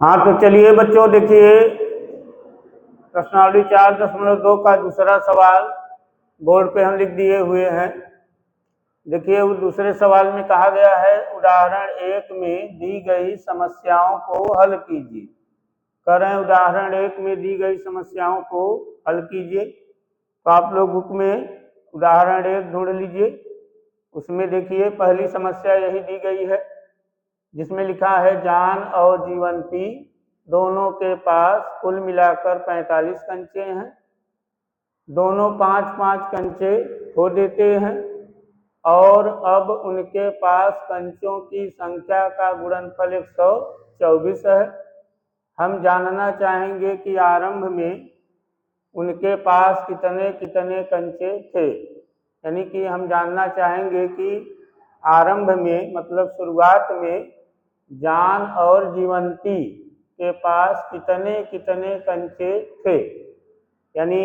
हाँ तो चलिए बच्चों, देखिए प्रश्नावली 4.2 का दूसरा सवाल बोर्ड पे हम लिख दिए हुए हैं। देखिए वो दूसरे सवाल में कहा गया है उदाहरण 1 में दी गई समस्याओं को हल कीजिए। कह रहे हैं उदाहरण 1 में दी गई समस्याओं को हल कीजिए। तो आप लोग बुक में उदाहरण 1 ढूंढ लीजिए। उसमें देखिए पहली समस्या यही दी गई है जिसमें लिखा है जान और जीवंती दोनों के पास कुल मिलाकर 45 कंचे हैं। दोनों 5-5 कंचे खो देते हैं और अब उनके पास कंचों की संख्या का गुणनफल 124 है। हम जानना चाहेंगे कि आरंभ में उनके पास कितने कितने कंचे थे। यानी कि हम जानना चाहेंगे कि आरंभ में मतलब शुरुआत में जान और जीवंती के पास कितने कितने कंचे थे। यानी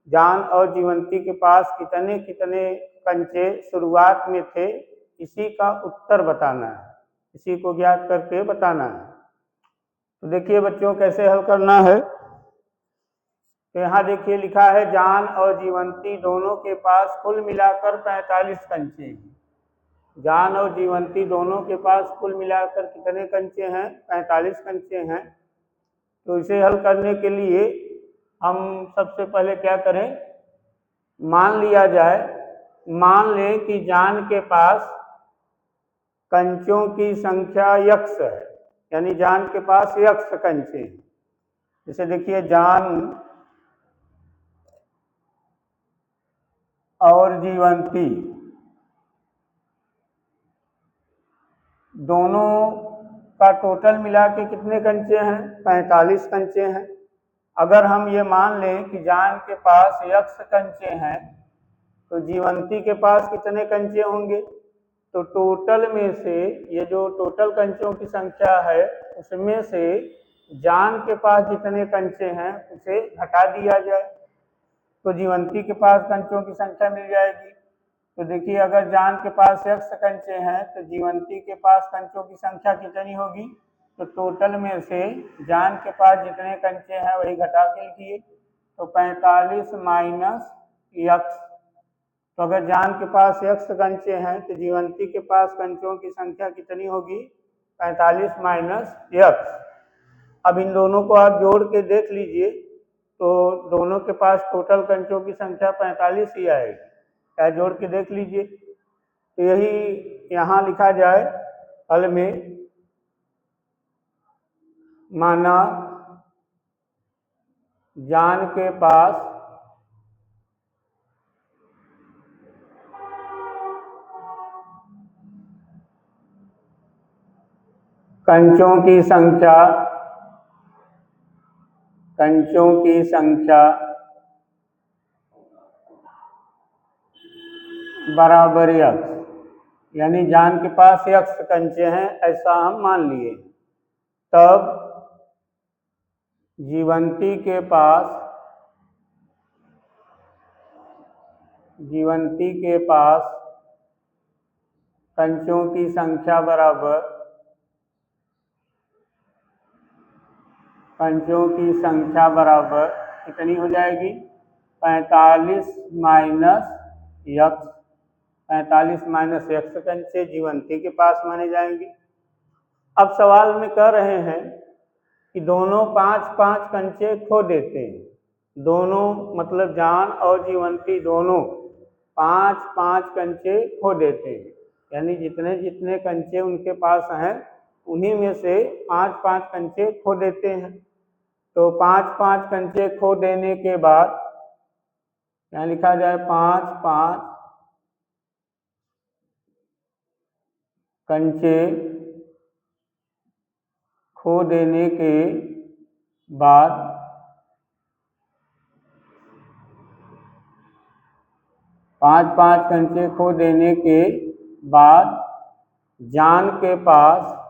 जान और जीवंती के पास कितने कितने कंचे शुरुआत में थे, इसी का उत्तर बताना है, इसी को ज्ञात करके बताना है। तो देखिए बच्चों कैसे हल करना है। तो यहाँ देखिए लिखा है जान और जीवंती दोनों के पास कुल मिलाकर 45 कंचे हैं। जान और जीवंती दोनों के पास कुल मिलाकर कितने कंचे हैं? 45 कंचे हैं। तो इसे हल करने के लिए हम सबसे पहले क्या करें, मान लिया जाए, मान लें कि जान के पास कंचों की संख्या यक्स है। यानी जान के पास यक्स कंचे हैं। जैसे देखिए जान और जीवंती दोनों का टोटल मिला के कितने कंचे हैं? 45 कंचे हैं। अगर हम ये मान लें कि जान के पास यक्स कंचे हैं तो जीवंती के पास कितने कंचे होंगे? तो टोटल में से ये जो टोटल कंचों की संख्या है उसमें से जान के पास जितने कंचे हैं उसे हटा दिया जाए तो जीवंती के पास कंचों की संख्या मिल जाएगी। तो देखिए अगर जान के पास यक्स कंचे हैं तो जीवंती के पास कंचों की संख्या कितनी होगी? तो टोटल में से जान के पास जितने कंचे हैं वही घटा के लिखिए। तो 45 माइनस यक्स। तो अगर जान के पास यक्स कंचे हैं तो जीवंती के पास कंचों की संख्या कितनी होगी? 45 माइनस यक्स। अब इन दोनों को आप जोड़ के देख लीजिए तो दोनों के पास टोटल कंचों की संख्या 45 ही आएगी। क्या जोड़ के देख लीजिए। तो यही यहाँ लिखा जाए हल में, माना जान के पास कंचों की संख्या बराबर यक्स। यानी जान के पास यक्स कंचे हैं ऐसा हम मान लिए। तब जीवंती के पास कंचों की संख्या बराबर कितनी हो जाएगी? 45 माइनस यक्स। 45 माइनस यक्स कंचे जीवंती के पास माने जाएंगे। अब सवाल में कह रहे हैं कि दोनों 5-5 कंचे खो देते हैं। दोनों मतलब जान और जीवंती दोनों 5-5 कंचे खो देते हैं। यानी जितने जितने कंचे उनके पास हैं उन्हीं में से 5-5 कंचे खो देते हैं। तो 5-5 कंचे खो देने के बाद यहाँ लिखा जाए 5-5 कंचे खो देने के बाद 5-5 कंचे खो देने के बाद जान के पास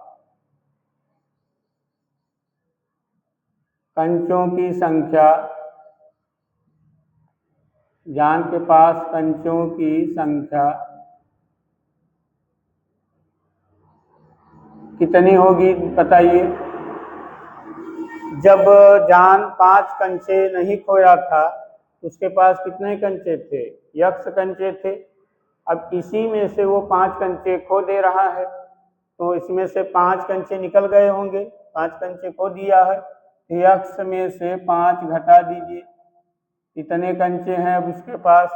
कंचों की संख्या कितनी होगी बताइए। जब जान 5 कंचे नहीं खोया था उसके पास कितने कंचे थे? यक्स कंचे थे। अब इसी में से वो 5 कंचे खो दे रहा है, तो इसमें से 5 कंचे निकल गए होंगे, 5 कंचे खो दिया है, यक्स में से 5 घटा दीजिए। इतने कंचे हैं अब उसके पास।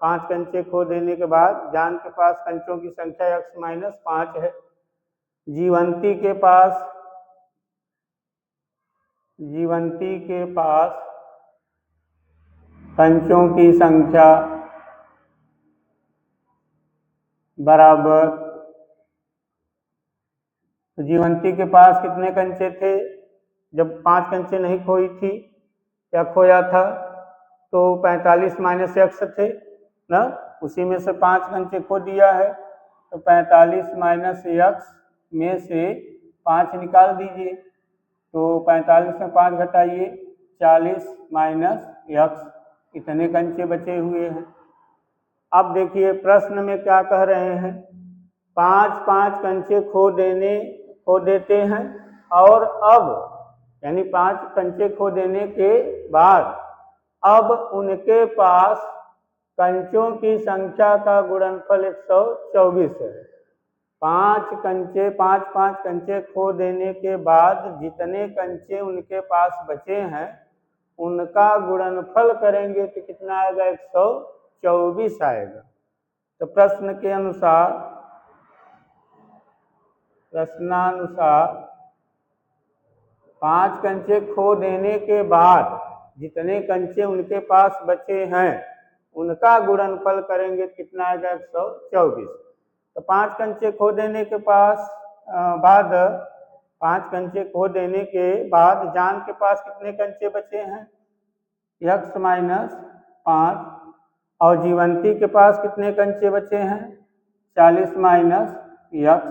5 कंचे खो देने के बाद जान के पास कंचों की संख्या यक्स माइनस 5 है। जीवंती के पास कंचों की संख्या बराबर, जीवंती के पास कितने कंचे थे? जब 5 कंचे नहीं खोई थी, क्या खोया था? तो 45 माइनस यक्स थे ना, उसी में से 5 कंचे खो दिया है, तो 45 माइनस यक्स में से 5 निकाल दीजिए। तो 45 में 5 घटाइए, 40 माइनस यक्स, इतने कंचे बचे हुए हैं। अब देखिए प्रश्न में क्या कह रहे हैं, 5 कंचे खो देते हैं, और अब यानी 5 कंचे खो देने के बाद अब उनके पास कंचों की संख्या का गुणनफल 124 है। 5 कंचे खो देने के बाद जितने कंचे उनके पास बचे हैं उनका गुणनफल करेंगे तो कितना आएगा? 124 आएगा। तो प्रश्नानुसार 5 कंचे खो देने के बाद जितने कंचे उनके पास बचे हैं उनका गुणनफल करेंगे कितना आएगा? 124। तो 5 कंचे खो देने के बाद 5 कंचे खो देने के बाद जान के पास कितने कंचे बचे हैं? X minus 5। और जीवंती के पास कितने कंचे बचे हैं? 40 माइनस यक्स।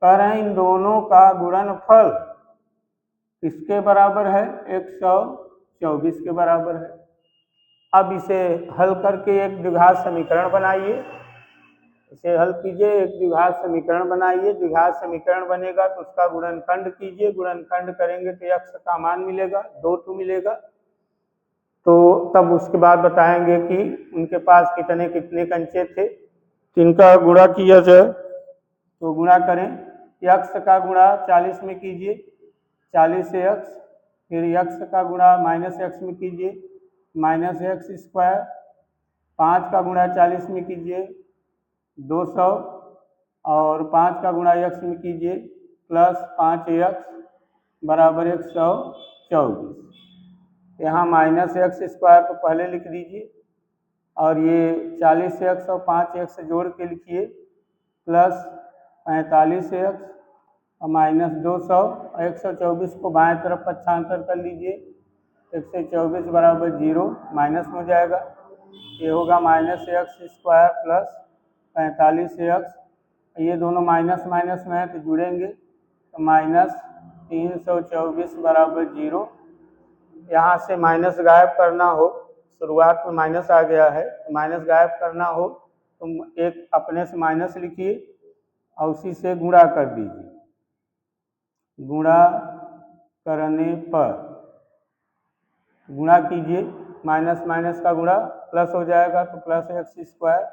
कह रहे हैं इन दोनों का गुणनफल किसके बराबर है? 124 के बराबर है। अब इसे हल करके एक द्विघात समीकरण बनाइए। इसे हल कीजिए, एक द्विघात समीकरण बनाइए। द्विघात समीकरण बनेगा तो उसका गुणनखंड कीजिए, गुणनखंड करेंगे तो यक्स का मान मिलेगा, 2 मिलेगा। तो तब उसके बाद बताएंगे कि उनके पास कितने कितने कंचे थे। तो इनका गुणा किया जाए, तो गुणा करें, यक्स का गुणा 40 में कीजिए, 40 से यक्स, फिर यक्स का गुणा माइनस यक्स में कीजिए, माइनस यक्स स्क्वायर, 5 का गुणा 40 में कीजिए 200, और 5 का गुणा यक्स में कीजिए प्लस 5 यक्स बराबर 124। यहाँ माइनस एक्स स्क्वायर को पहले लिख दीजिए, और ये 40 एक्स और 5 एक्स जोड़ के लिखिए, प्लस 45 एक्स और माइनस 200, और 124 को बाएं तरफ पक्षांतर कर लीजिए, 124 बराबर 0, माइनस में हो जाएगा। ये होगा minus x square plus 45 x, ये दोनों माइनस माइनस में है तो जुड़ेंगे, तो माइनस 324 बराबर 0। यहाँ से माइनस गायब करना हो, शुरुआत में माइनस आ गया है, तो माइनस गायब करना हो तो एक अपने से माइनस लिखिए और उसी से गुणा कर दीजिए। गुणा करने पर गुणा कीजिए, माइनस माइनस का गुणा प्लस हो जाएगा, तो plus x square,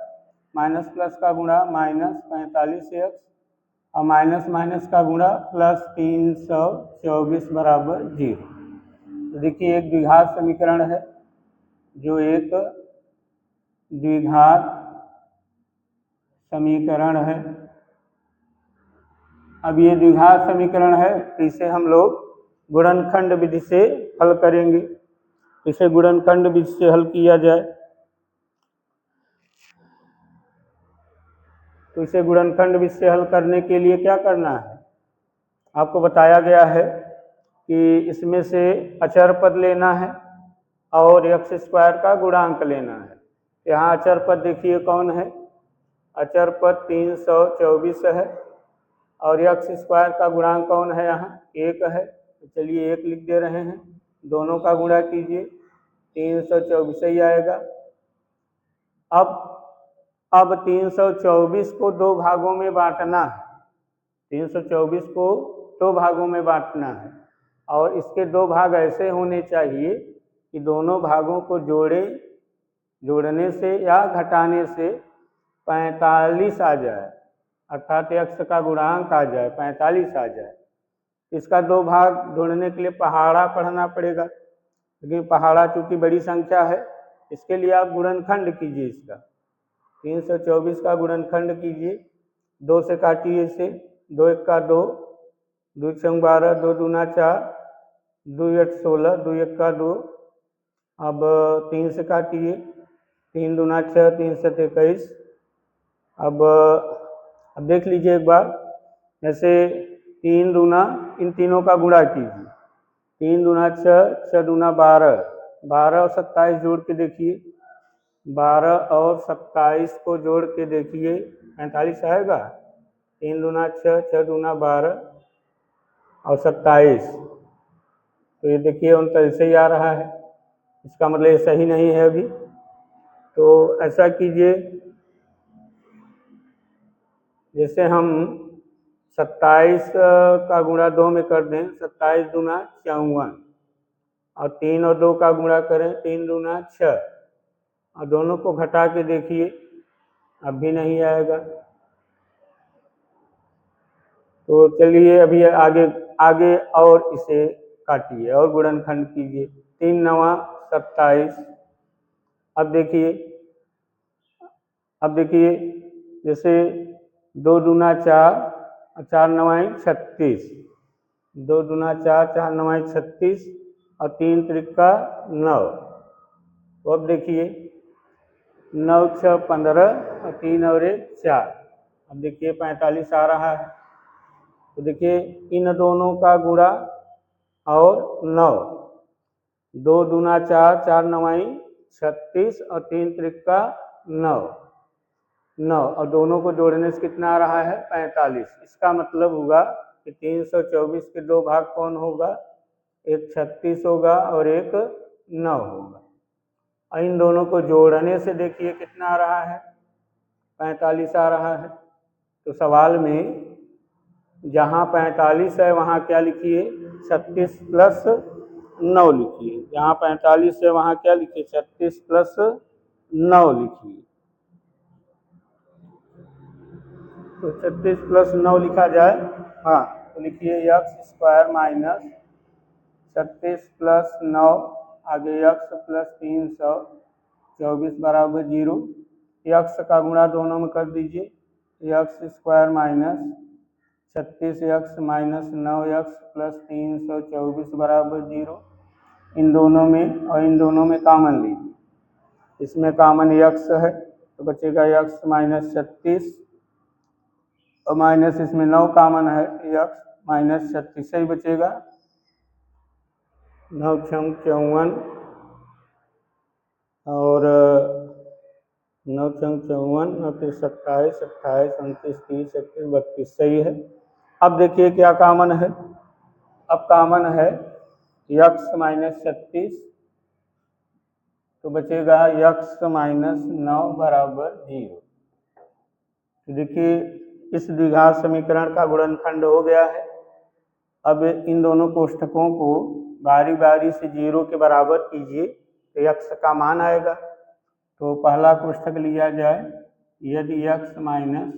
minus plus का गुणा माइनस 45 एक्स, और माइनस माइनस का गुणा प्लस 324 बराबर 0। तो देखिए एक द्विघात समीकरण है, जो एक द्विघात समीकरण है। अब ये द्विघात समीकरण है, इसे हम लोग गुणनखंड विधि से हल करेंगे। इसे गुणनखंड विधि से हल किया जाए, तो इसे गुणनखंड विधि से हल करने के लिए क्या करना है, आपको बताया गया है कि इसमें से अचर पद लेना है और एक्स स्क्वायर का गुणांक लेना है। यहाँ अचर पद देखिए कौन है, अचर पद 324 है, और एक्स स्क्वायर का गुणांक कौन है? यहाँ 1 है, तो चलिए 1 लिख दे रहे हैं, दोनों का गुणा कीजिए, 324 ही आएगा। अब 324 को 2 भागों में बांटना है, 324 को 2 भागों में बांटना है। और इसके दो भाग ऐसे होने चाहिए कि दोनों भागों को जोड़ने से या घटाने से 45 आ जाए, अर्थात x का गुणांक आ जाए, 45 आ जाए। इसका दो भाग जोड़ने के लिए पहाड़ा पढ़ना पड़ेगा, लेकिन पहाड़ा चूंकि बड़ी संख्या है, इसके लिए आप गुणनखंड कीजिए। इसका 324 का गुणनखंड कीजिए, 2 से काटिए इसे, 2 1 का 2, 2 6 12, 2 दूना 4, 2 8 16, 2 1 का 2। अब 3 से काटिए, 3 दूना 6, 3 7 21। अब देख लीजिए एक बार, जैसे 3 दूना, इन तीनों का गुणा कीजिए, 3 दूना 6, 6 दूना 12, 12 और 27 जोड़ के देखिए, 12 और 27 को जोड़ के देखिए, 45 आएगा। 3 दूना 6, 6 दूना 12 और 27, तो ये देखिए 39 ही आ रहा है। इसका मतलब ये सही नहीं है अभी। तो ऐसा कीजिए, जैसे हम 27 का गुणा 2 में कर दें, 27 दूना 54, और 3 और 2 का गुणा करें, 3 दूना 6, और दोनों को घटा के देखिए, अब भी नहीं आएगा। तो चलिए अभी आगे और इसे काटिए और गुणनखंड कीजिए। 3 9 27। अब देखिए जैसे 2 दूना 4, 4 9 36, 2 दूना 4, 4 9 36, और 3 त्रिका 9। तो अब देखिए 9 6 15, और 3 और 1 4। अब देखिए 45 आ रहा है। तो देखिए इन दोनों का गुणा और 9, 2 दूना 4, 4 9 36, और 3 त्रिका 9, 9, और दोनों को जोड़ने से कितना आ रहा है? 45। इसका मतलब हुआ कि 324 के दो भाग कौन होगा? एक 36 होगा और एक 9 होगा। और इन दोनों को जोड़ने से देखिए कितना आ रहा है? 45 आ रहा है। तो सवाल में जहाँ 45 है वहाँ क्या लिखिए? 36 प्लस 9 लिखिए। जहाँ 45 है वहाँ क्या लिखिए? 36 प्लस 9 लिखिए। तो 36 प्लस 9 लिखा जाए। हाँ, तो लिखिए x² माइनस 36 प्लस 9, आगे x प्लस 324 बराबर 0। x का गुणा दोनों में कर दीजिए, x² minus 36x minus 9x plus 324 बराबर 0। इन दोनों में और इन दोनों में कॉमन लीजिए, इसमें कॉमन x है तो बचेगा x माइनस 36, और माइनस इसमें 9 कॉमन है, x माइनस 36 ही बचेगा। 9 6 54, और 9 6 54, 9 3 27, 28 29 30 31 32 सही है। अब देखिए क्या कॉमन है? अब कॉमन है x माइनस 36, तो बचेगा x माइनस 9 बराबर 0। तो देखिए इस द्विघात समीकरण का गुणनखंड हो गया है। अब इन दोनों कोष्ठकों को बारी बारी से 0 के बराबर कीजिए तो x का मान आएगा। तो पहला कोष्ठक लिया जाए, यदि x माइनस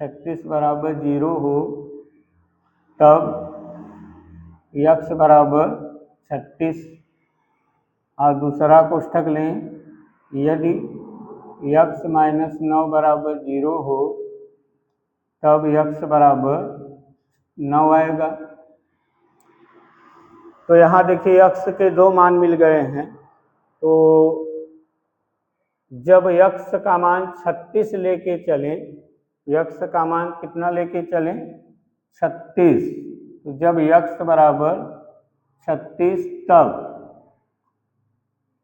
36 बराबर 0 हो तब x बराबर 36, और दूसरा कोष्ठक लें, यदि x माइनस 9 बराबर 0 हो तब x बराबर 9 आएगा। तो यहाँ देखिए x के दो मान मिल गए हैं। तो जब x का मान 36 लेके चलें, x का मान कितना लेके चलें? 36। तो जब x बराबर 36 तब,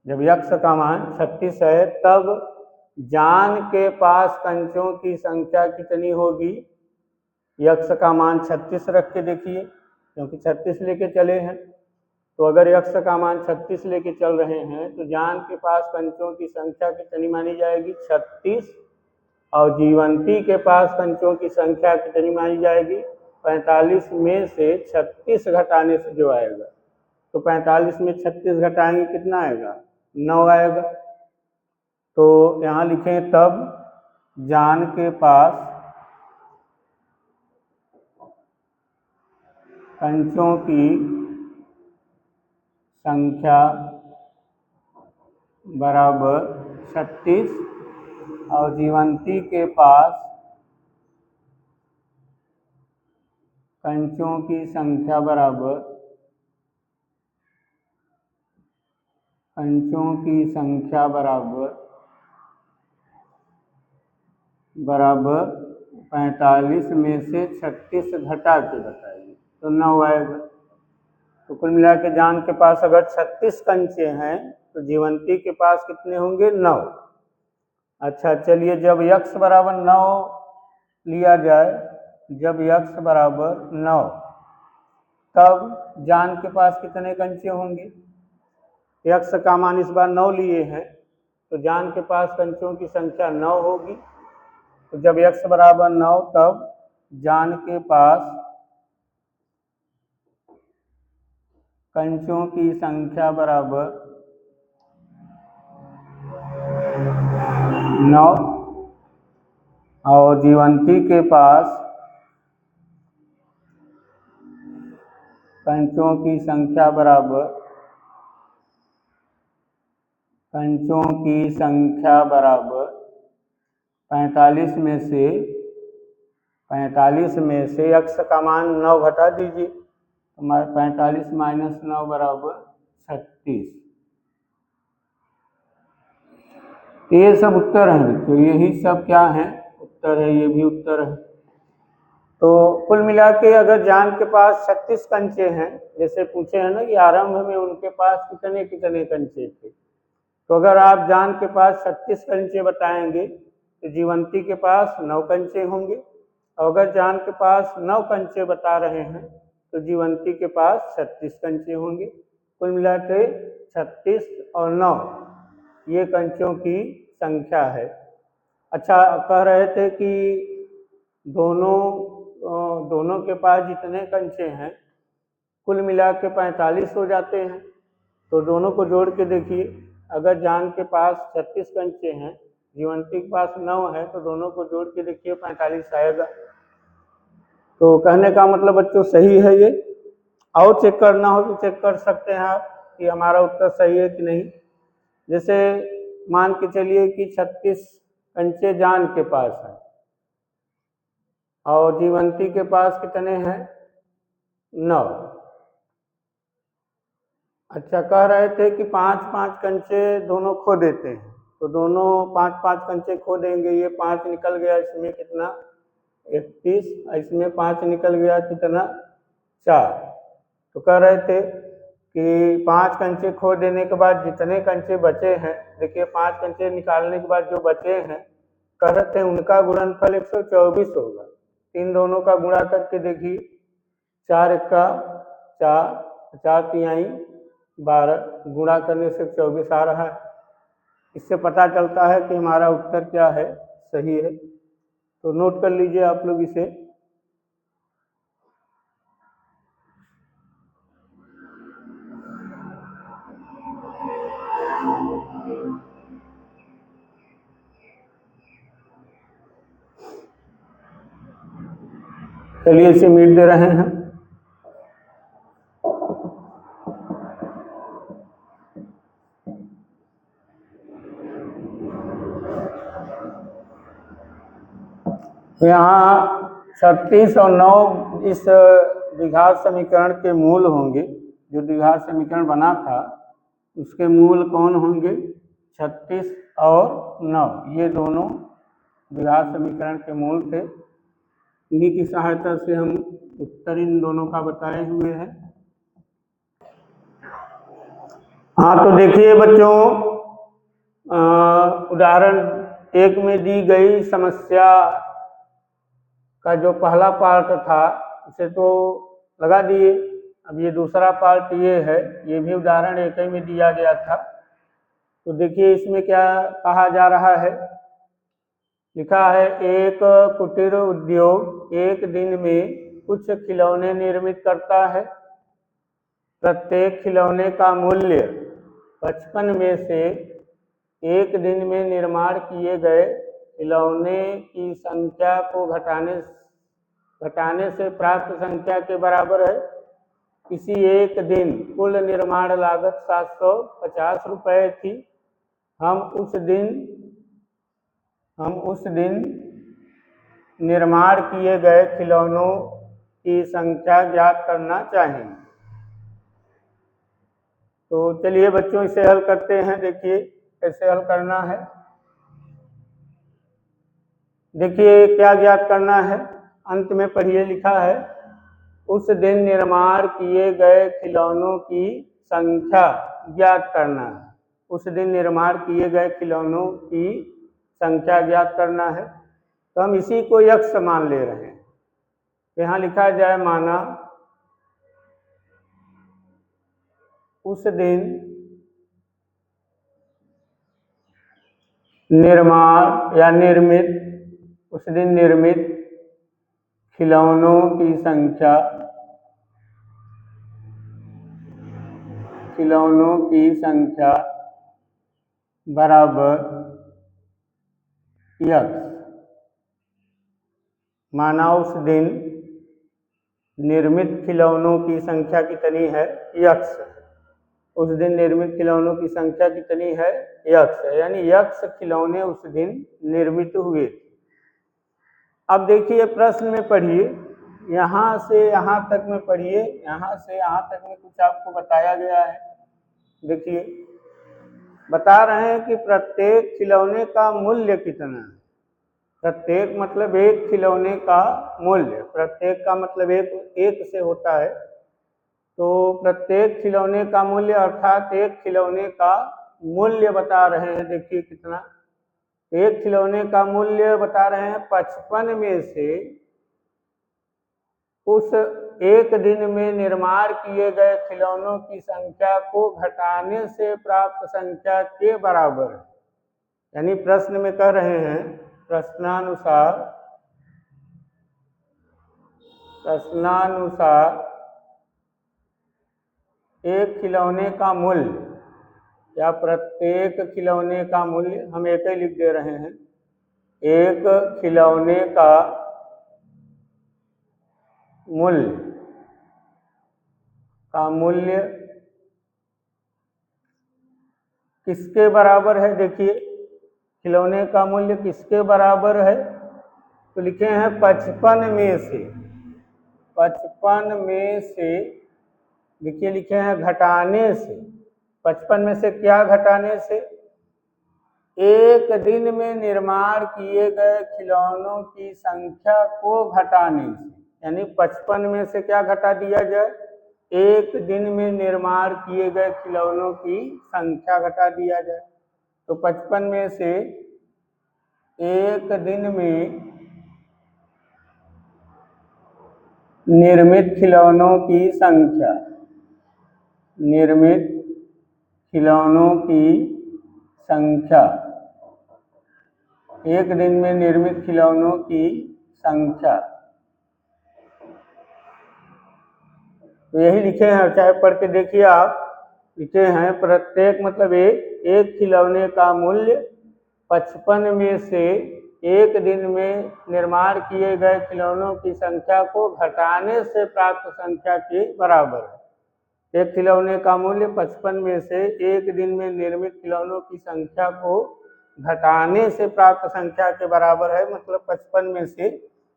जब x का मान 36 है तब जान के पास कंचों की संख्या कितनी होगी? x का मान 36 रख के देखिए, क्योंकि 36 लेके चले हैं। तो अगर x का मान 36 लेके चल रहे हैं तो जान के पास कंचों की संख्या कितनी मानी जाएगी? 36। और जीवंती के पास कंचों की संख्या कितनी मानी जाएगी? 45 में से 36 घटाने से जो आएगा, तो 45 में 36 घटाएंगे कितना आएगा, 9 आएगा। तो यहाँ लिखें तब जान के पास कंचों की संख्या बराबर 36 और जीवंती के पास कंचों की संख्या बराबर 45 में से 36 घटा के बताइए, तो 9 आएगा। तो कुल मिला के जान के पास अगर 36 कंचे हैं तो जीवंती के पास कितने होंगे, 9। अच्छा चलिए, जब x बराबर 9 लिया जाए, जब x बराबर 9, तब जान के पास कितने कंचे होंगे। x का मान इस बार 9 लिए हैं, तो जान के पास कंचों की संख्या 9 होगी। तो जब x बराबर 9, तब जान के पास कंचों की संख्या बराबर 9 और जीवंती के पास कंचों की संख्या बराबर 45 में से x का मान 9 घटा दीजिए, हमारे 45 माइनस 9 बराबर 36। ये सब उत्तर हैं बच्चों, यही सब क्या है, उत्तर है, ये भी उत्तर है। तो कुल मिला के अगर जान के पास 36 कंचे हैं, जैसे पूछे हैं ना कि आरंभ में उनके पास कितने कितने कंचे थे, तो अगर आप जान के पास 36 कंचे बताएंगे तो जीवंती के पास 9 कंचे होंगे, और अगर जान के पास 9 कंचे बता रहे हैं तो जीवंती के पास 36 कंचे होंगे। कुल मिला के 36 और 9 ये कंचों की संख्या है। अच्छा, कह रहे थे कि दोनों के पास जितने कंचे हैं कुल मिला के 45 हो जाते हैं, तो दोनों को जोड़ के देखिए, अगर जान के पास 36 कंचे हैं, जीवंती के पास 9 है, तो दोनों को जोड़ के देखिए 45 आएगा। तो कहने का मतलब बच्चों सही है ये। और चेक करना हो तो चेक कर सकते हैं आप कि हमारा उत्तर सही है कि नहीं। जैसे मान के चलिए कि 36 कंचे जान के पास है और जीवंती के पास कितने हैं, 9। अच्छा, कह रहे थे कि 5-5 कंचे दोनों खो देते हैं, तो दोनों 5-5 कंचे खो देंगे। ये 5 निकल गया, इसमें कितना 31, इसमें 5 निकल गया, कितना 4। तो कह रहे थे कि 5 कंचे खो देने के बाद जितने कंचे बचे हैं, देखिए 5 कंचे निकालने के बाद जो बचे हैं, कह रहे थे उनका गुणनफल 124 होगा। इन दोनों का गुणा करके देखिए, 4 का 4, 4 तिहाई 12, गुणा करने से 24 आ रहा है। इससे पता चलता है कि हमारा उत्तर क्या है, सही है। तो नोट कर लीजिए आप लोग इसे। चलिए इसे मीट दे रहे हैं। तो यहाँ 36 और 9 इस द्विघात समीकरण के मूल होंगे। जो द्विघात समीकरण बना था उसके मूल कौन होंगे, 36 और 9, ये दोनों द्विघात समीकरण के मूल थे। इन्हीं की सहायता से हम उत्तर इन दोनों का बताए हुए हैं। हाँ, तो देखिए बच्चों, उदाहरण 1 में दी गई समस्या का जो पहला पार्ट था उसे तो लगा दिए। अब ये दूसरा पार्ट ये है, ये भी उदाहरण 1 में दिया गया था। तो देखिए इसमें क्या कहा जा रहा है, लिखा है एक कुटीर उद्योग एक दिन में कुछ खिलौने निर्मित करता है। प्रत्येक खिलौने का मूल्य 55 में से एक दिन में निर्माण किए गए खिलौने की संख्या को घटाने से प्राप्त संख्या के बराबर है। किसी एक दिन कुल निर्माण लागत 750 रुपये थी। हम उस दिन निर्माण किए गए खिलौनों की संख्या ज्ञात करना चाहेंगे। तो चलिए बच्चों इसे हल करते हैं। देखिए कैसे हल करना है। देखिए क्या ज्ञात करना है, अंत में पढ़िए लिखा है, उस दिन निर्माण किए गए खिलौनों की संख्या ज्ञात करना है। उस दिन निर्माण किए गए खिलौनों की संख्या ज्ञात करना है। तो हम इसी को यक्ष मान ले रहे हैं। यहाँ लिखा जाए माना उस दिन निर्माण या निर्मित खिलौनों की संख्या बराबर यक्ष। माना उस दिन निर्मित खिलौनों की संख्या कितनी है, यक्ष। उस दिन निर्मित खिलौनों की संख्या कितनी है, यक्ष, यानी यक्ष खिलौने उस दिन निर्मित हुए। अब देखिए प्रश्न में पढ़िए, यहाँ से यहाँ तक में पढ़िए, यहाँ से यहाँ तक में कुछ आपको बताया गया है। देखिए बता रहे हैं कि प्रत्येक खिलौने का मूल्य कितना है। प्रत्येक मतलब एक खिलौने का मूल्य, प्रत्येक का मतलब एक से होता है। तो प्रत्येक खिलौने का मूल्य अर्थात एक खिलौने का मूल्य बता रहे हैं। देखिए कितना, एक खिलौने का मूल्य बता रहे हैं 55 में से उस एक दिन में निर्माण किए गए खिलौनों की संख्या को घटाने से प्राप्त संख्या के बराबर है। यानी प्रश्न में कह रहे हैं, प्रश्नानुसार एक खिलौने का मूल्य या प्रत्येक खिलौने का मूल्य, हम एक ही लिख दे रहे हैं, एक खिलौने का मूल्य किसके बराबर है। देखिए खिलौने का मूल्य किसके बराबर है, तो लिखे हैं 55 में से। 55 में से देखिए लिखे हैं घटाने से। 55 में से क्या घटाने से, एक दिन में निर्माण किए गए खिलौनों की संख्या को घटाने से। यानी 55 में से क्या घटा दिया जाए, एक दिन में निर्माण किए गए खिलौनों की संख्या घटा दिया जाए। तो 55 में से एक दिन में निर्मित खिलौनों की संख्या, एक दिन में निर्मित खिलौनों की संख्या, तो यही लिखे हैं, चाहे पढ़ के देखिए आप। लिखे हैं प्रत्येक मतलब एक खिलौने का मूल्य 55 में से एक दिन में निर्माण किए गए खिलौनों की संख्या को घटाने से प्राप्त संख्या के बराबर है। एक खिलौने का मूल्य 55 में से एक दिन में निर्मित खिलौनों की संख्या को घटाने से प्राप्त संख्या के बराबर है। मतलब 55 में से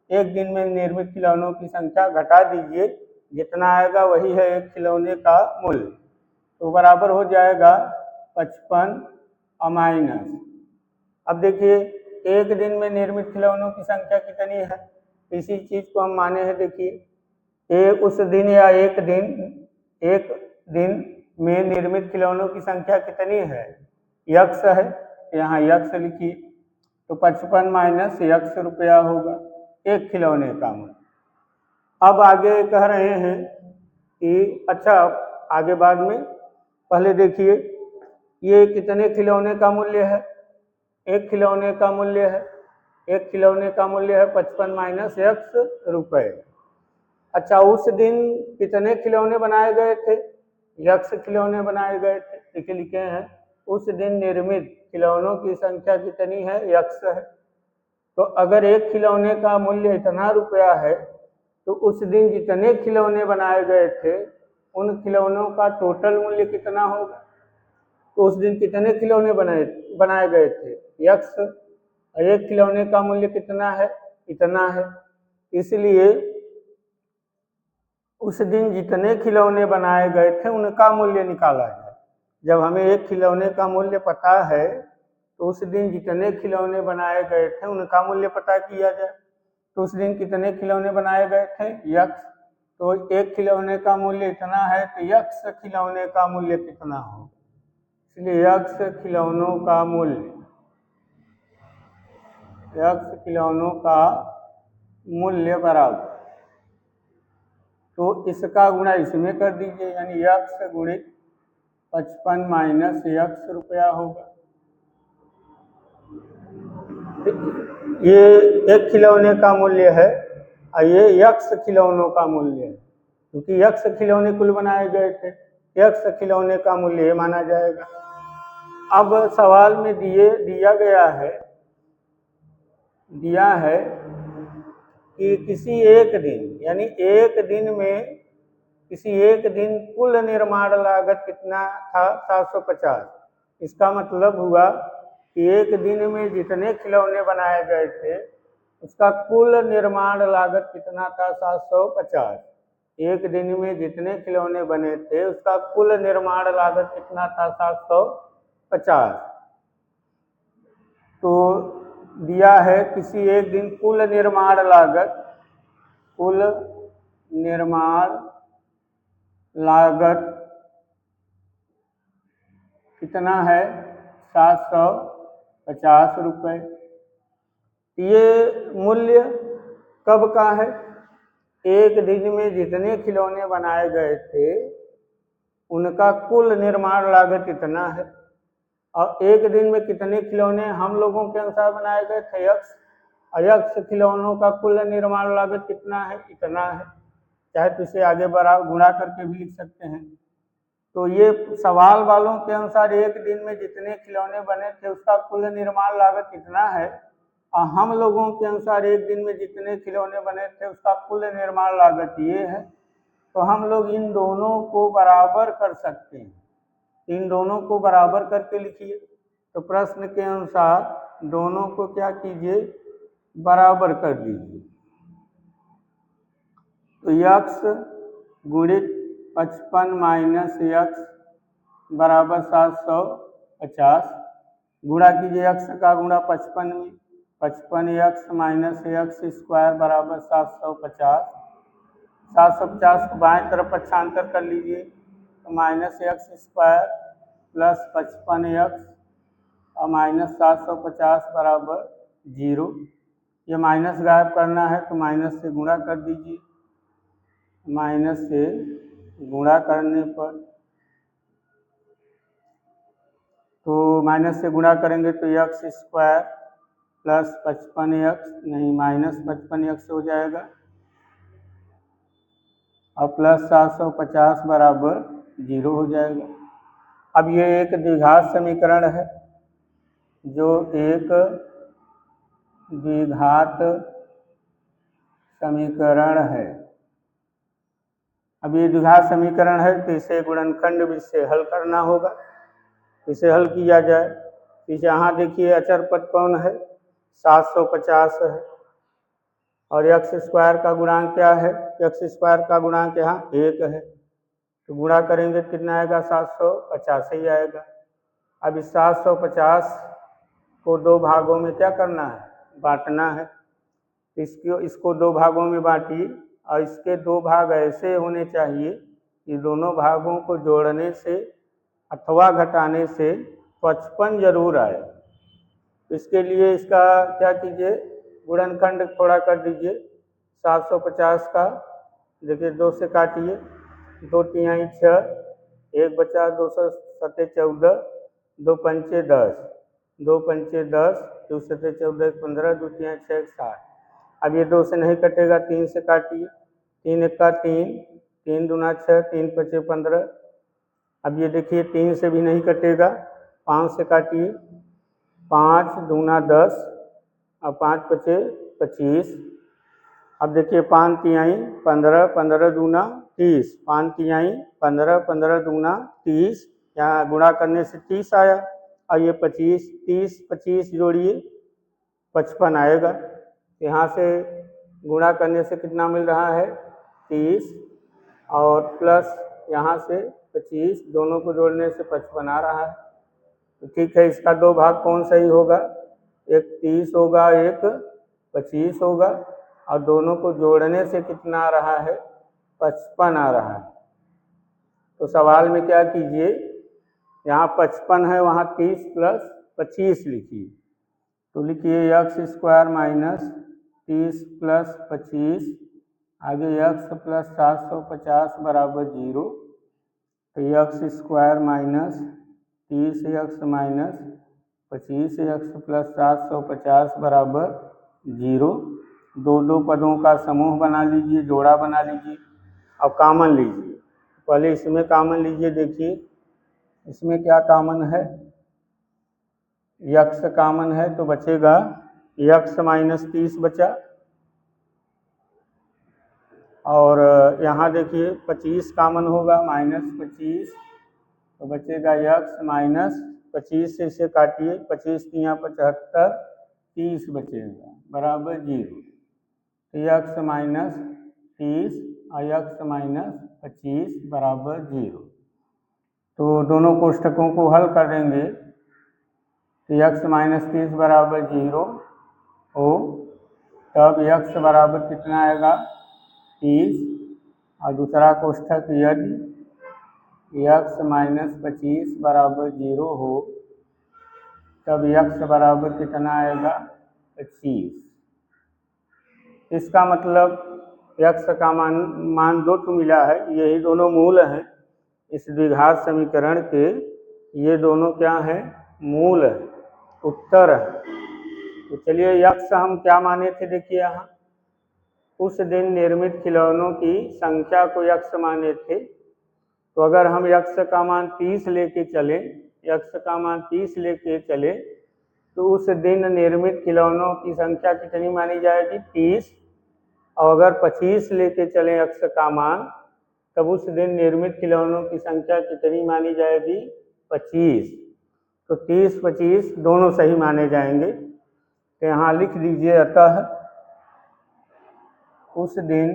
एक दिन में निर्मित खिलौनों की संख्या घटा दीजिए, जितना आएगा वही है एक खिलौने का मूल्य। तो बराबर हो जाएगा 55 और माइनस। अब देखिए एक दिन में निर्मित खिलौनों की संख्या कितनी है, इसी चीज को हम माने हैं। देखिए उस दिन या एक दिन में निर्मित खिलौनों की संख्या कितनी है, यक्ष है। यहाँ यक्ष लिखिए, तो 55 माइनस यक्ष रुपया होगा एक खिलौने का मूल्य। अब आगे कह रहे हैं कि अच्छा आगे बाद में, पहले देखिए ये कितने खिलौने का मूल्य है, एक खिलौने का मूल्य है, एक खिलौने का मूल्य है 55 माइनस यक्ष रुपये। अच्छा, उस दिन कितने खिलौने बनाए गए थे? यक्ष खिलौने बनाए गए थे। देखिए लिखे हैं, उस दिन निर्मित खिलौनों की संख्या कितनी है? यक्ष है। तो अगर एक खिलौने का मूल्य इतना रुपया है तो उस दिन जितने खिलौने बनाए गए थे उन खिलौनों का टोटल मूल्य कितना होगा? तो उस दिन कितने खिलौने बनाए गए थे? यक्ष। एक खिलौने का मूल्य कितना है? इतना है। इसलिए उस दिन जितने खिलौने बनाए गए थे उनका मूल्य निकाला जाए। जब हमें एक खिलौने का मूल्य पता है तो उस दिन जितने खिलौने बनाए गए थे उनका मूल्य पता किया जाए। तो उस दिन कितने खिलौने बनाए गए थे? यक्ष। तो एक खिलौने का मूल्य इतना है तो यक्ष खिलौने का मूल्य कितना हो? इसलिए यक्ष खिलौनों का मूल्य, यक्ष खिलौनों का मूल्य बराबर, तो इसका गुणा इसमें कर दीजिए, यानी यक्ष गुणित 55 माइनस यक्ष रुपया होगा। ये एक खिलौने का मूल्य है और ये यक्ष खिलौनों का मूल्य है, क्योंकि यक्ष खिलौने कुल बनाए गए थे, यक्ष खिलौने का मूल्य ये माना जाएगा। अब सवाल में दिया है कि किसी एक दिन, यानी एक दिन में, किसी एक दिन कुल निर्माण लागत कितना था? 750। इसका मतलब हुआ कि एक दिन में जितने खिलौने बनाए गए थे उसका कुल निर्माण लागत कितना था? 750। एक दिन में जितने खिलौने बने थे उसका कुल निर्माण लागत कितना था? 750। तो दिया है किसी एक दिन कुल निर्माण लागत, कुल निर्माण लागत कितना है? 750 रुपये। ये मूल्य कब का है? एक दिन में जितने खिलौने बनाए गए थे उनका कुल निर्माण लागत इतना है, और एक दिन में कितने खिलौने हम लोगों के अनुसार बनाए गए थे? यक्ष। यक्ष खिलौनों का कुल निर्माण लागत कितना है? इतना है। चाहे तो इसे आगे बढ़ा गुणा करके भी लिख सकते हैं। तो ये सवाल वालों के अनुसार एक दिन में जितने खिलौने बने थे उसका कुल निर्माण लागत कितना है, और हम लोगों के अनुसार एक दिन में जितने खिलौने बने थे उसका कुल निर्माण लागत ये है। तो हम लोग इन दोनों को बराबर कर सकते हैं, इन दोनों को बराबर करके लिखिए। तो प्रश्न के अनुसार दोनों को क्या कीजिए? बराबर कर दीजिए। तो यक्ष गुणित 55 माइनस यक्ष बराबर 750। गुणा कीजिए, यक्ष का गुणा 55 में, 55 यक्ष माइनस यक्ष स्क्वायर बराबर 750। 750 को बाएं तरफ पक्षांतर कर लीजिए तो माइनस यक्ष स्क्वायर प्लस 55 यक्ष और माइनस 750 बराबर 0। ये माइनस गायब करना है तो माइनस से गुणा कर दीजिए। माइनस से गुणा करने पर, तो माइनस से गुणा करेंगे तो यक्स स्क्वायर प्लस 55 यक्स, नहीं माइनस 55 यक्स हो जाएगा, और प्लस 750 बराबर 0 हो जाएगा। अब ये एक द्विघात समीकरण है, जो एक द्विघात समीकरण है। अब ये द्विघात समीकरण है तो इसे गुणनखंड भी से हल करना होगा। इसे हल किया जाए, इसे यहाँ देखिए अचर पद कौन है? 750 है, और यक्स स्क्वायर का गुणांक क्या है? यक्स स्क्वायर का गुणांक यहाँ 1 है, तो गुणा करेंगे तो कितना आएगा? 750 ही आएगा। अब इस 750 को दो भागों में क्या करना है? बांटना है। इसको दो भागों में बांटिए, और इसके दो भाग ऐसे होने चाहिए कि दोनों भागों को जोड़ने से अथवा घटाने से 55 जरूर आए। इसके लिए इसका क्या कीजिए? गुणनखंड थोड़ा कर दीजिए। 750 का देखिए 2 से काटिए, 2 तिहाई 6, 1 बचा 2 सत्ते 14, 2 पंचे 10, 2 पंचे 10, 2 सत्ते 14 15, 2 तिहाई 6 60। अब ये 2 से नहीं कटेगा, 3 से काटिए, 3 एक्का 3, 3 दूना 6, 3 पचे 15। अब ये देखिए 3 से भी नहीं कटेगा, 5 से काटिए, 5 दूना 10 और 5 पचे 25। अब देखिए 5 तिहाई 15, 15 दूना 30, 5 तिहाई 15, 15 दूना 30, यहाँ गुणा करने से 30 आया। और ये 25, 30 25 जोड़िए 55 आएगा। यहाँ से गुणा करने से कितना मिल रहा है 30, और प्लस यहाँ से 25, दोनों को जोड़ने से 55 आ रहा है। तो ठीक है, इसका दो भाग कौन सही होगा, एक 30 होगा, एक 25 होगा, और दोनों को जोड़ने से कितना आ रहा है 55 आ रहा है। तो सवाल में क्या कीजिए, यहाँ 55 है, वहाँ 30 प्लस 25 लिखिए। तो लिखिए एक्स स्क्वायर माइनस 30 प्लस 25, आगे एक्स प्लस 750 बराबर 0। तो x square minus 30 x minus 25 x plus 750 बराबर 0। दो पदों का समूह बना लीजिए, जोड़ा बना लीजिए, अब कॉमन लीजिए। पहले इसमें कॉमन लीजिए, देखिए इसमें क्या कॉमन है, यक्स कॉमन है तो बचेगा यक्स माइनस 30 बचा, और यहाँ देखिए 25 कॉमन होगा, माइनस 25, तो बचेगा यक्स माइनस 25 से इसे काटिए, 25 यहाँ 75, 30 बचेगा बराबर 0। यक्स माइनस 30 और यक्स माइनस 25 बराबर 0। तो दोनों कोष्ठकों को हल करेंगे तो यक्स माइनस 30 बराबर 0 हो, तब यक्स बराबर कितना आएगा 30, और दूसरा कोष्ठक यदि यक्स माइनस 25 बराबर 0 हो, तब यक्स बराबर कितना आएगा 25। इसका मतलब यक्स का मान 2 तो मिला है, यही दोनों मूल हैं इस द्विघात समीकरण के, ये दोनों क्या हैं मूल है, उत्तर है। तो चलिए यक्स हम क्या माने थे, देखिए यहाँ उस दिन निर्मित खिलौनों की संख्या को यक्स माने थे। तो अगर हम यक्स का मान 30 लेके चले, यक्स का मान 30 लेके चले, तो उस दिन निर्मित खिलौनों की संख्या कितनी मानी जाएगी 30। और अगर 25 लेके चलें यक्स का मान, तब उस दिन निर्मित खिलौनों की संख्या कितनी मानी जाएगी 25। तो 30 25 दोनों सही माने जाएंगे। तो यहाँ लिख दीजिए, अतः उस दिन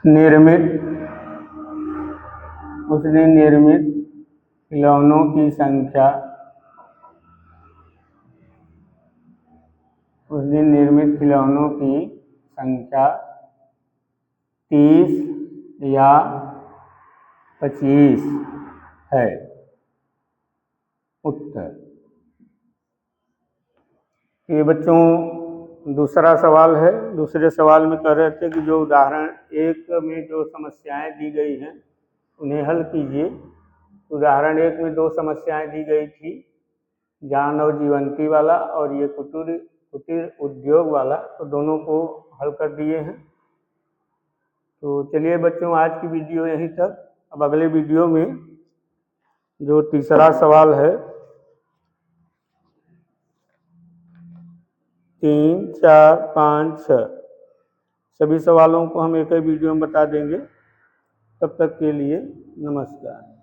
निर्मित खिलौनों की संख्या, उस दिन निर्मित खिलौनों की संख्या 30 या 25 है, उत्तर। ये बच्चों दूसरा सवाल है। दूसरे सवाल में कह रहे थे कि जो उदाहरण 1 में जो समस्याएं दी गई हैं उन्हें हल कीजिए। उदाहरण 1 में 2 समस्याएं दी गई थी, ज्ञान और जीवंती वाला और ये कुटीर उद्योग वाला, तो दोनों को हल कर दिए हैं। तो चलिए बच्चों आज की वीडियो यहीं तक। अब अगले वीडियो में जो तीसरा सवाल है 3 4 5 6 सभी सवालों को हम एक ही वीडियो में बता देंगे। तब तक के लिए नमस्कार।